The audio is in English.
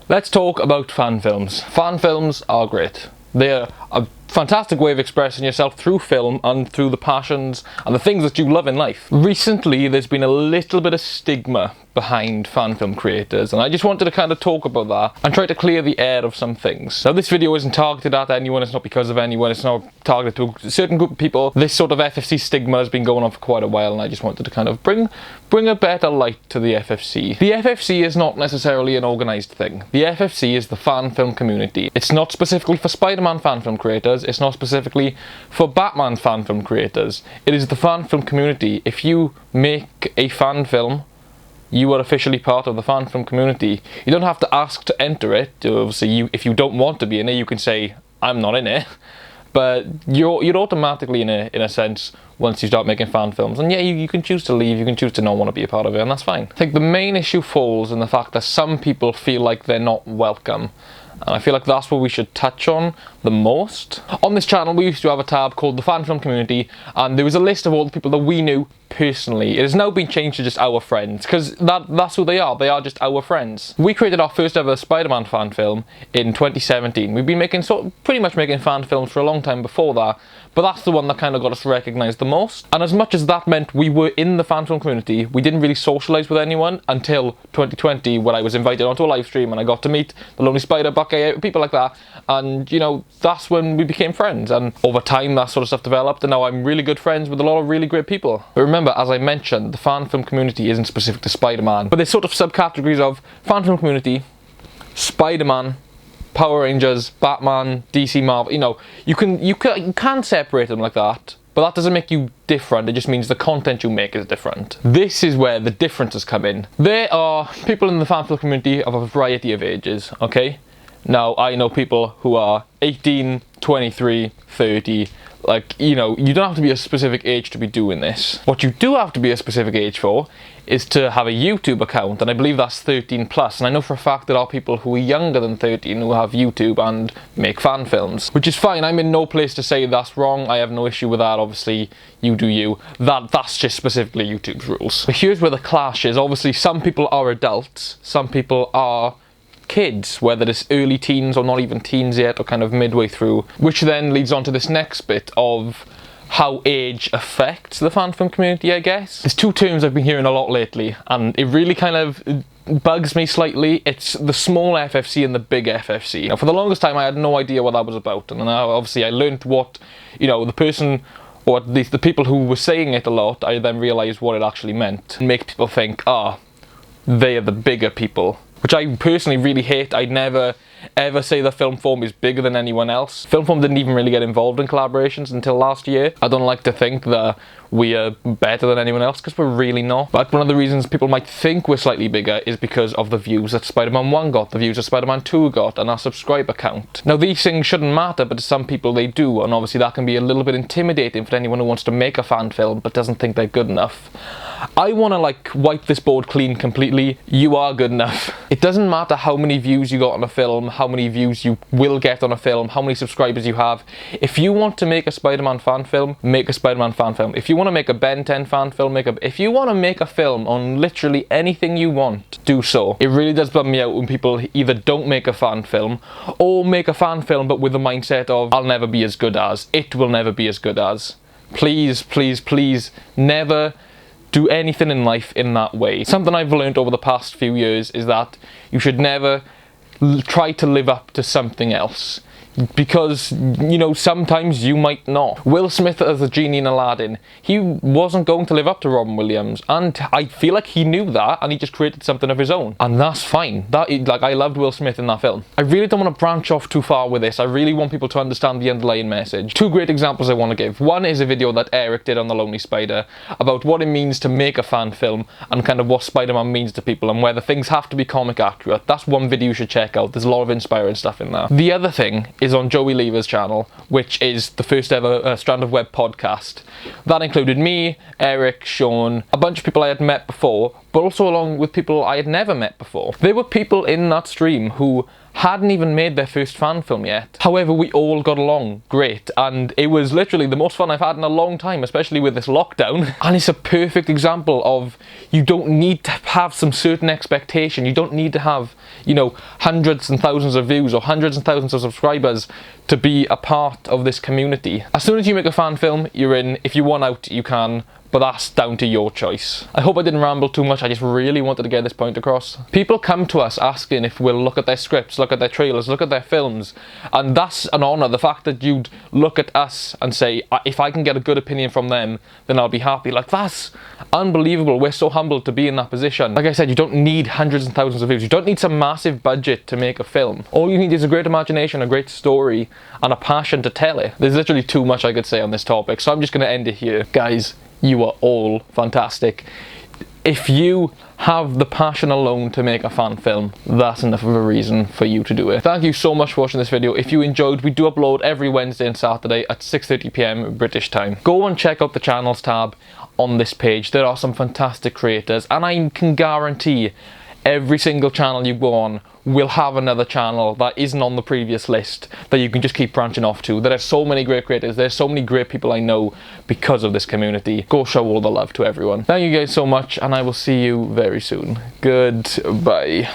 Let's talk about fan films. Fan films are great. They're a fantastic way of expressing yourself through film and through the passions and the things that you love in life. Recently, there's been a little bit of stigma behind fan film creators, and I just wanted to kind of talk about that and try to clear the air of some things. Now, this video isn't targeted at anyone, it's not because of anyone, it's not targeted to a certain group of people. This sort of FFC stigma has been going on for quite a while, and I just wanted to kind of bring a better light to the FFC. The FFC is not necessarily an organised thing. The FFC is the fan film community. It's not specifically for Spider-Man fan film creators, it's not specifically for Batman fan film creators. It is the fan film community. If you make a fan film, you are officially part of the fan film community. You don't have to ask to enter it. Obviously, if you don't want to be in it, you can say, I'm not in it. But you're automatically in a sense once you start making fan films. And yeah, you can choose to leave, you can choose to not want to be a part of it, and that's fine. I think the main issue falls in the fact that some people feel like they're not welcome. And I feel like that's what we should touch on the most. On this channel, we used to have a tab called the fan film community, and there was a list of all the people that we knew personally. It has now been changed to just our friends, because that's who they are just our friends. We created our first ever Spider-Man fan film in 2017. We've been pretty much making fan films for a long time before that, but that's the one that kind of got us recognised the most. And as much as that meant we were in the fan film community, we didn't really socialise with anyone until 2020, when I was invited onto a live stream and I got to meet TheLonelySpider, BUCKEYE, people like that, and you know, that's when we became friends. And over time that sort of stuff developed, and now I'm really good friends with a lot of really great people. But remember, as I mentioned, the fan film community isn't specific to Spider-Man, but there's sort of subcategories of fan film community, Spider-Man, Power Rangers, Batman, DC, Marvel. You know, you can separate them like that, but that doesn't make you different. It just means the content you make is different. This is where the differences come in. There are people in the fan film community of a variety of ages, okay? Now, I know people who are 18, 23, 30, like, you know, you don't have to be a specific age to be doing this. What you do have to be a specific age for is to have a YouTube account, and I believe that's 13 plus, and I know for a fact there are people who are younger than 13 who have YouTube and make fan films, which is fine. I'm in no place to say that's wrong. I have no issue with that. Obviously, you do you. That's just specifically YouTube's rules. But here's where the clash is. Obviously, some people are adults, some people are kids, whether it's early teens or not even teens yet, or kind of midway through, which then leads on to this next bit of how age affects the fan film community, I guess. There's two terms I've been hearing a lot lately, and it really kind of bugs me slightly. It's the small FFC and the big FFC. Now, for the longest time I had no idea what that was about, and now obviously I learned what, you know, the person, or at least the people who were saying it a lot, I then realised what it actually meant. And make people think, they are the bigger people, which I personally really hate. I'd never ever say that Film Form is bigger than anyone else. Film Form didn't even really get involved in collaborations until last year. I don't like to think that we are better than anyone else, because we're really not. But one of the reasons people might think we're slightly bigger is because of the views that Spider-Man 1 got, the views that Spider-Man 2 got, and our subscriber count. Now, these things shouldn't matter, but to some people they do, and obviously that can be a little bit intimidating for anyone who wants to make a fan film but doesn't think they're good enough. I want to like wipe this board clean completely. You are good enough. It doesn't matter how many views you got on a film, how many views you will get on a film, how many subscribers you have. If you want to make a Spider-Man fan film, make a Spider-Man fan film. If you want to make a Ben 10 fan film, if you want to make a film on literally anything you want, do so. It really does bum me out when people either don't make a fan film, or make a fan film but with the mindset of, I'll never be as good as, it will never be as good as. Please, please, please, never do anything in life in that way. Something I've learned over the past few years is that you should never try to live up to something else, because, you know, sometimes you might not. Will Smith as the genie in Aladdin, he wasn't going to live up to Robin Williams, and I feel like he knew that, and he just created something of his own, and that's fine. Like, I loved Will Smith in that film. I really don't want to branch off too far with this. I really want people to understand the underlying message. Two great examples I want to give. One is a video that Eric did on TheLonelySpider about what it means to make a fan film, and kind of what Spider-Man means to people, and whether things have to be comic accurate. That's one video you should check out. There's a lot of inspiring stuff in there. The other thing is on Joey Lever's channel, which is the first ever Strand of Web podcast. That included me, Eric, Sean, a bunch of people I had met before, but also along with people I had never met before. There were people in that stream who hadn't even made their first fan film yet. However, we all got along great, and it was literally the most fun I've had in a long time, especially with this lockdown. And it's a perfect example of, you don't need to have some certain expectation. You don't need to have, you know, hundreds and thousands of views or hundreds and thousands of subscribers to be a part of this community. As soon as you make a fan film, you're in. If you want out, you can, but that's down to your choice. I hope I didn't ramble too much. I just really wanted to get this point across. People come to us asking if we'll look at their scripts, look at their trailers, look at their films, and that's an honour. The fact that you'd look at us and say, if I can get a good opinion from them, then I'll be happy. Like, that's unbelievable. We're so humbled to be in that position. Like I said, you don't need hundreds and thousands of views. You don't need some massive budget to make a film. All you need is a great imagination, a great story, and a passion to tell it. There's literally too much I could say on this topic, so I'm just going to end it here. Guys, you are all fantastic. If you have the passion alone to make a fan film, that's enough of a reason for you to do it. Thank you so much for watching this video. If you enjoyed, we do upload every Wednesday and Saturday at 6:30 p.m. British time. Go and check out the channels tab on this page. There are some fantastic creators, and I can guarantee every single channel you go on will have another channel that isn't on the previous list that you can just keep branching off to. There are so many great creators, there's so many great people I know because of this community. Go show all the love to everyone. Thank you guys so much, and I will see you very soon. Goodbye.